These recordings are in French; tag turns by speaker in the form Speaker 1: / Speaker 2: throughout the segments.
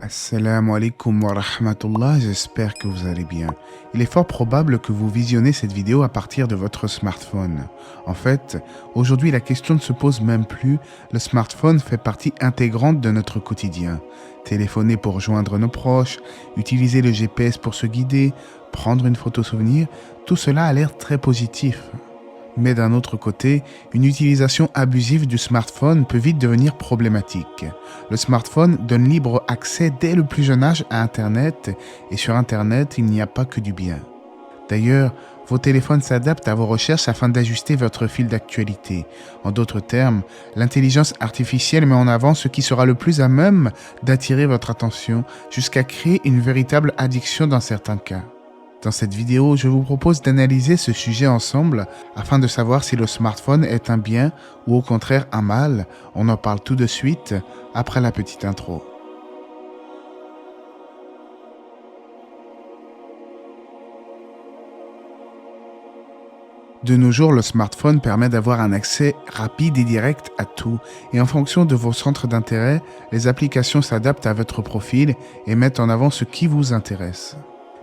Speaker 1: Assalamu alaikum wa rahmatullah, j'espère que vous allez bien. Il est fort probable que vous visionnez cette vidéo à partir de votre smartphone. En fait, aujourd'hui la question ne se pose même plus, le smartphone fait partie intégrante de notre quotidien. Téléphoner pour joindre nos proches, utiliser le GPS pour se guider, prendre une photo souvenir, tout cela a l'air très positif. Mais d'un autre côté, une utilisation abusive du smartphone peut vite devenir problématique. Le smartphone donne libre accès dès le plus jeune âge à Internet, et sur Internet, il n'y a pas que du bien. D'ailleurs, vos téléphones s'adaptent à vos recherches afin d'ajuster votre fil d'actualité. En d'autres termes, l'intelligence artificielle met en avant ce qui sera le plus à même d'attirer votre attention, jusqu'à créer une véritable addiction dans certains cas. Dans cette vidéo, je vous propose d'analyser ce sujet ensemble afin de savoir si le smartphone est un bien ou au contraire un mal. On en parle tout de suite après la petite intro. De nos jours, le smartphone permet d'avoir un accès rapide et direct à tout. Et en fonction de vos centres d'intérêt, les applications s'adaptent à votre profil et mettent en avant ce qui vous intéresse.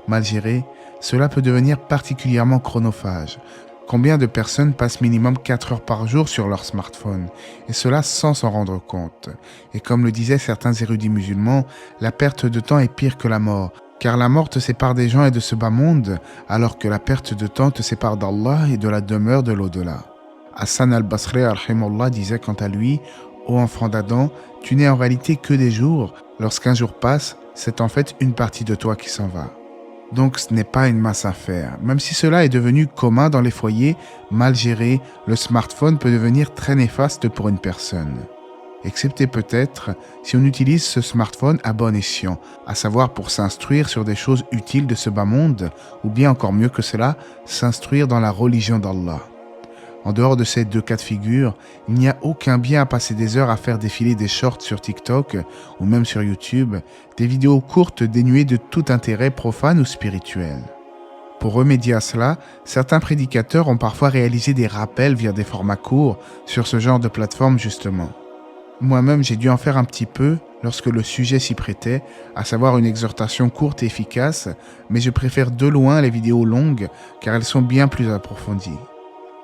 Speaker 1: Mal géré, cela peut devenir particulièrement chronophage. Combien de personnes passent minimum 4 heures par jour sur leur smartphone, et cela sans s'en rendre compte. Et comme le disaient certains érudits musulmans, la perte de temps est pire que la mort, car la mort te sépare des gens et de ce bas monde, alors que la perte de temps te sépare d'Allah et de la demeure de l'au-delà. Hassan al-Basri rahimahullah disait quant à lui, « Ô enfant d'Adam, tu n'es en réalité que des jours. Lorsqu'un jour passe, c'est en fait une partie de toi qui s'en va. » Donc ce n'est pas une mince affaire. Même si cela est devenu commun dans les foyers, mal géré, le smartphone peut devenir très néfaste pour une personne. Excepté peut-être si on utilise ce smartphone à bon escient, à savoir pour s'instruire sur des choses utiles de ce bas monde, ou bien encore mieux que cela, s'instruire dans la religion d'Allah. En dehors de ces deux cas de figure, il n'y a aucun bien à passer des heures à faire défiler des shorts sur TikTok ou même sur YouTube, des vidéos courtes dénuées de tout intérêt profane ou spirituel. Pour remédier à cela, certains prédicateurs ont parfois réalisé des rappels via des formats courts sur ce genre de plateforme justement. Moi-même, j'ai dû en faire un petit peu lorsque le sujet s'y prêtait, à savoir une exhortation courte et efficace, mais je préfère de loin les vidéos longues car elles sont bien plus approfondies.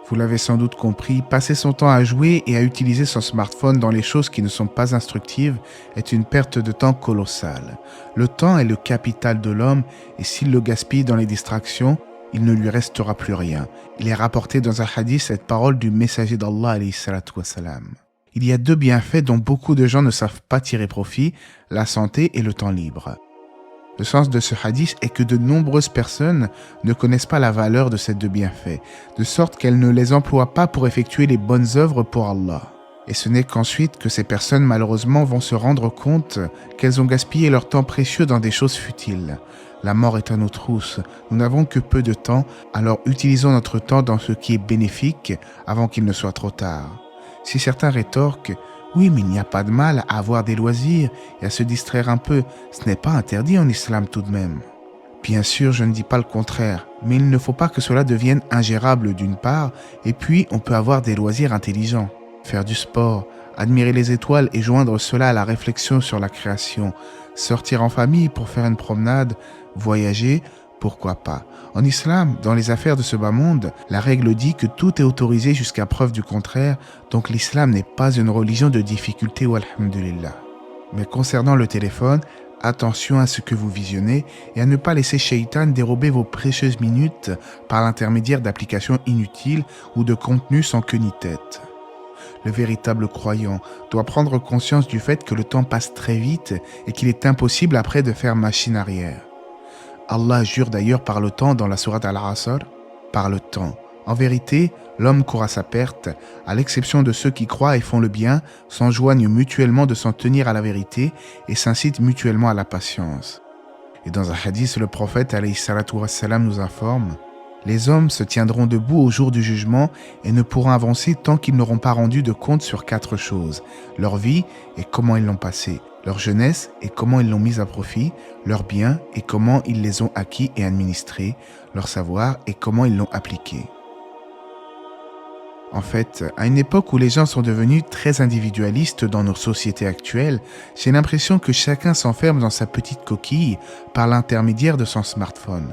Speaker 1: Vous l'avez sans doute compris, passer son temps à jouer et à utiliser son smartphone dans les choses qui ne sont pas instructives est une perte de temps colossale. Le temps est le capital de l'homme et s'il le gaspille dans les distractions, il ne lui restera plus rien. Il est rapporté dans un hadith cette parole du messager d'Allah alayhi salatu wassalam. Il y a deux bienfaits dont beaucoup de gens ne savent pas tirer profit, la santé et le temps libre. Le sens de ce hadith est que de nombreuses personnes ne connaissent pas la valeur de ces deux bienfaits, de sorte qu'elles ne les emploient pas pour effectuer les bonnes œuvres pour Allah. Et ce n'est qu'ensuite que ces personnes malheureusement vont se rendre compte qu'elles ont gaspillé leur temps précieux dans des choses futiles. La mort est à nos trousses, nous n'avons que peu de temps, alors utilisons notre temps dans ce qui est bénéfique avant qu'il ne soit trop tard. Si certains rétorquent « Oui, mais il n'y a pas de mal à avoir des loisirs et à se distraire un peu. Ce n'est pas interdit en islam tout de même. » Bien sûr, je ne dis pas le contraire, mais il ne faut pas que cela devienne ingérable d'une part, et puis on peut avoir des loisirs intelligents. Faire du sport, admirer les étoiles et joindre cela à la réflexion sur la création, sortir en famille pour faire une promenade, voyager, pourquoi pas. En islam, dans les affaires de ce bas monde, la règle dit que tout est autorisé jusqu'à preuve du contraire, donc l'islam n'est pas une religion de difficulté, walhamdulillah. Mais concernant le téléphone, attention à ce que vous visionnez et à ne pas laisser Shaitan dérober vos précieuses minutes par l'intermédiaire d'applications inutiles ou de contenus sans queue ni tête. Le véritable croyant doit prendre conscience du fait que le temps passe très vite et qu'il est impossible après de faire machine arrière. Allah jure d'ailleurs par le temps dans la sourate Al-Asr, par le temps. En vérité, l'homme court à sa perte, à l'exception de ceux qui croient et font le bien, s'enjoignent mutuellement de s'en tenir à la vérité et s'incitent mutuellement à la patience. Et dans un hadith, le prophète alayhi salatu wassalam nous informe « Les hommes se tiendront debout au jour du jugement et ne pourront avancer tant qu'ils n'auront pas rendu de compte sur 4 choses, leur vie et comment ils l'ont passée, leur jeunesse et comment ils l'ont mise à profit, leurs biens et comment ils les ont acquis et administrés, leur savoir et comment ils l'ont appliqué. » En fait, à une époque où les gens sont devenus très individualistes dans nos sociétés actuelles, j'ai l'impression que chacun s'enferme dans sa petite coquille par l'intermédiaire de son smartphone.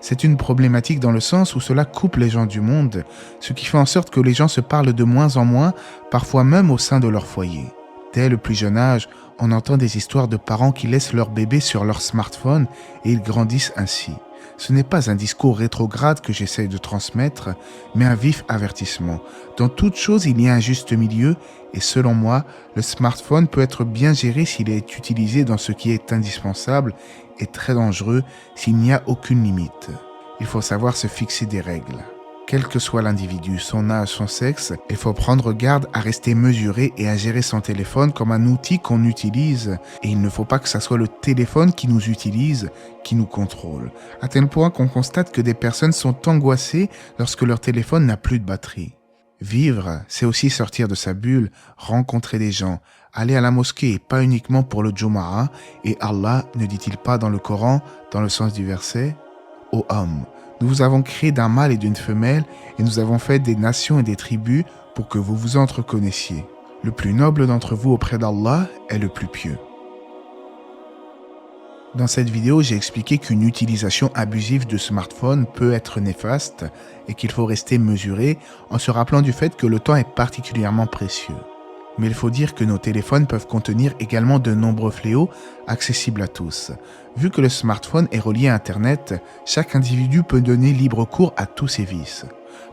Speaker 1: C'est une problématique dans le sens où cela coupe les gens du monde, ce qui fait en sorte que les gens se parlent de moins en moins, parfois même au sein de leur foyer. Dès le plus jeune âge, on entend des histoires de parents qui laissent leur bébé sur leur smartphone et ils grandissent ainsi. Ce n'est pas un discours rétrograde que j'essaie de transmettre, mais un vif avertissement. Dans toute chose, il y a un juste milieu et selon moi, le smartphone peut être bien géré s'il est utilisé dans ce qui est indispensable et très dangereux s'il n'y a aucune limite. Il faut savoir se fixer des règles. Quel que soit l'individu, son âge, son sexe, il faut prendre garde à rester mesuré et à gérer son téléphone comme un outil qu'on utilise. Et il ne faut pas que ce soit le téléphone qui nous utilise, qui nous contrôle. À tel point qu'on constate que des personnes sont angoissées lorsque leur téléphone n'a plus de batterie. Vivre, c'est aussi sortir de sa bulle, rencontrer des gens, aller à la mosquée et pas uniquement pour le Jumu'ah. Et Allah ne dit-il pas dans le Coran, dans le sens du verset, « Ô homme, nous vous avons créé d'un mâle et d'une femelle, et nous avons fait des nations et des tribus pour que vous vous entreconnaissiez. Le plus noble d'entre vous auprès d'Allah est le plus pieux. » Dans cette vidéo, j'ai expliqué qu'une utilisation abusive de smartphone peut être néfaste et qu'il faut rester mesuré en se rappelant du fait que le temps est particulièrement précieux. Mais il faut dire que nos téléphones peuvent contenir également de nombreux fléaux accessibles à tous. Vu que le smartphone est relié à Internet, chaque individu peut donner libre cours à tous ses vices.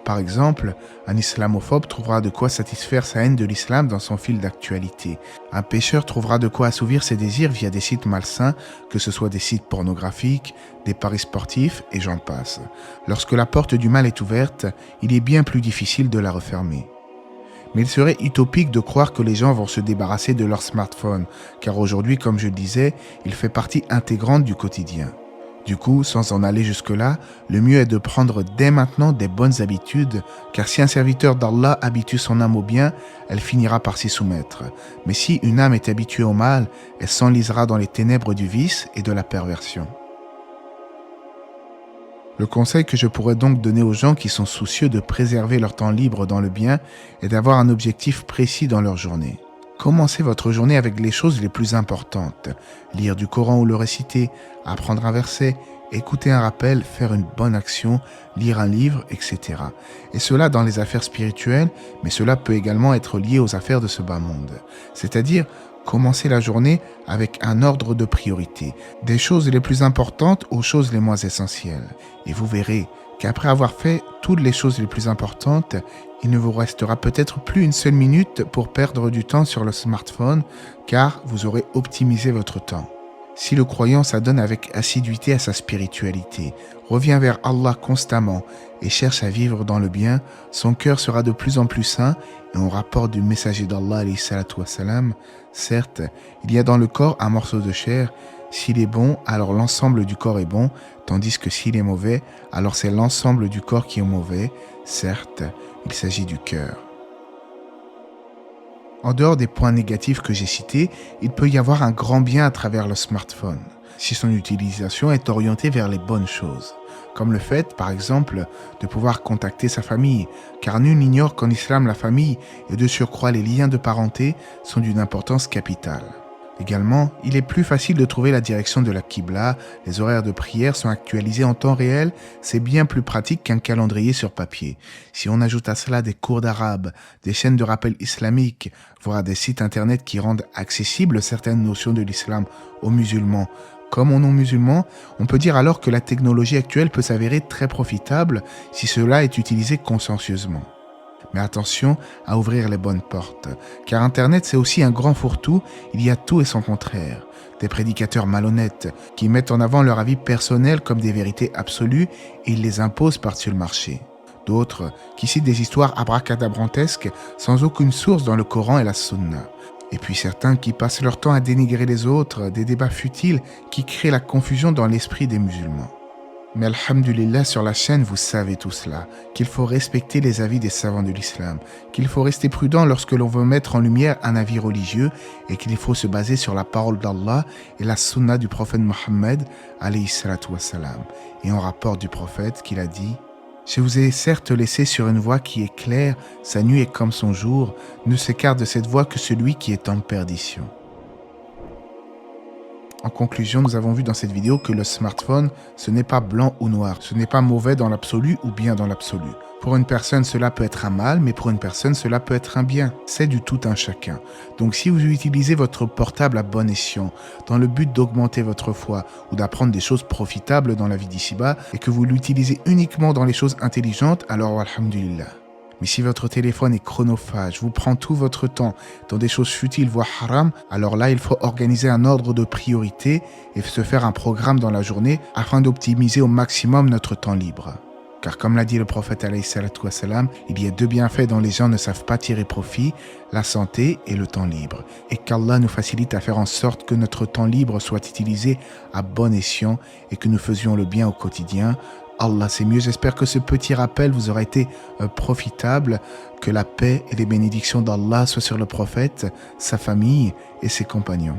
Speaker 1: Par exemple, un islamophobe trouvera de quoi satisfaire sa haine de l'islam dans son fil d'actualité. Un pécheur trouvera de quoi assouvir ses désirs via des sites malsains, que ce soit des sites pornographiques, des paris sportifs et j'en passe. Lorsque la porte du mal est ouverte, il est bien plus difficile de la refermer. Mais il serait utopique de croire que les gens vont se débarrasser de leur smartphone, car aujourd'hui, comme je le disais, il fait partie intégrante du quotidien. Du coup, sans en aller jusque-là, le mieux est de prendre dès maintenant des bonnes habitudes, car si un serviteur d'Allah habitue son âme au bien, elle finira par s'y soumettre. Mais si une âme est habituée au mal, elle s'enlisera dans les ténèbres du vice et de la perversion. Le conseil que je pourrais donc donner aux gens qui sont soucieux de préserver leur temps libre dans le bien est d'avoir un objectif précis dans leur journée. Commencez votre journée avec les choses les plus importantes. Lire du Coran ou le réciter, apprendre un verset, écouter un rappel, faire une bonne action, lire un livre, etc. Et cela dans les affaires spirituelles, mais cela peut également être lié aux affaires de ce bas monde. C'est-à-dire, commencez la journée avec un ordre de priorité, des choses les plus importantes aux choses les moins essentielles. Et vous verrez qu'après avoir fait toutes les choses les plus importantes, il ne vous restera peut-être plus une seule minute pour perdre du temps sur le smartphone, car vous aurez optimisé votre temps. Si le croyant s'adonne avec assiduité à sa spiritualité, revient vers Allah constamment et cherche à vivre dans le bien, son cœur sera de plus en plus sain et on rapporte du messager d'Allah, alayhi salatu wassalam, certes, il y a dans le corps un morceau de chair, s'il est bon, alors l'ensemble du corps est bon, tandis que s'il est mauvais, alors c'est l'ensemble du corps qui est mauvais, certes, il s'agit du cœur. En dehors des points négatifs que j'ai cités, il peut y avoir un grand bien à travers le smartphone, si son utilisation est orientée vers les bonnes choses, comme le fait, par exemple, de pouvoir contacter sa famille, car nul n'ignore qu'en islam, la famille et de surcroît les liens de parenté sont d'une importance capitale. Également, il est plus facile de trouver la direction de la Qibla, les horaires de prière sont actualisés en temps réel, c'est bien plus pratique qu'un calendrier sur papier. Si on ajoute à cela des cours d'arabe, des chaînes de rappel islamiques, voire des sites internet qui rendent accessibles certaines notions de l'islam aux musulmans, comme aux non-musulmans, on peut dire alors que la technologie actuelle peut s'avérer très profitable si cela est utilisé consciencieusement. Mais attention à ouvrir les bonnes portes, car Internet c'est aussi un grand fourre-tout, il y a tout et son contraire. Des prédicateurs malhonnêtes qui mettent en avant leur avis personnel comme des vérités absolues et ils les imposent par-dessus le marché. D'autres qui citent des histoires abracadabrantesques sans aucune source dans le Coran et la Sunna. Et puis certains qui passent leur temps à dénigrer les autres, des débats futiles qui créent la confusion dans l'esprit des musulmans. Mais alhamdulillah, sur la chaîne, vous savez tout cela, qu'il faut respecter les avis des savants de l'islam, qu'il faut rester prudent lorsque l'on veut mettre en lumière un avis religieux et qu'il faut se baser sur la parole d'Allah et la sunna du prophète Mohammed, alayhi salatu wassalam. Et on rapporte du prophète qu'il a dit Je vous ai certes laissé sur une voie qui est claire, sa nuit est comme son jour, ne s'écarte de cette voie que celui qui est en perdition. En conclusion, nous avons vu dans cette vidéo que le smartphone, ce n'est pas blanc ou noir, ce n'est pas mauvais dans l'absolu ou bien dans l'absolu. Pour une personne, cela peut être un mal, mais pour une personne, cela peut être un bien. C'est du tout un chacun. Donc si vous utilisez votre portable à bon escient, dans le but d'augmenter votre foi ou d'apprendre des choses profitables dans la vie d'ici-bas, et que vous l'utilisez uniquement dans les choses intelligentes, alors alhamdulillah. Mais si votre téléphone est chronophage, vous prend tout votre temps dans des choses futiles, voire haram, alors là, il faut organiser un ordre de priorité et se faire un programme dans la journée afin d'optimiser au maximum notre temps libre. Car comme l'a dit le prophète alayhi salatu wassalam, il y a deux bienfaits dont les gens ne savent pas tirer profit, la santé et le temps libre. Et qu'Allah nous facilite à faire en sorte que notre temps libre soit utilisé à bon escient et que nous faisions le bien au quotidien. Allah, c'est mieux. J'espère que ce petit rappel vous aura été profitable. Que la paix et les bénédictions d'Allah soient sur le prophète, sa famille et ses compagnons.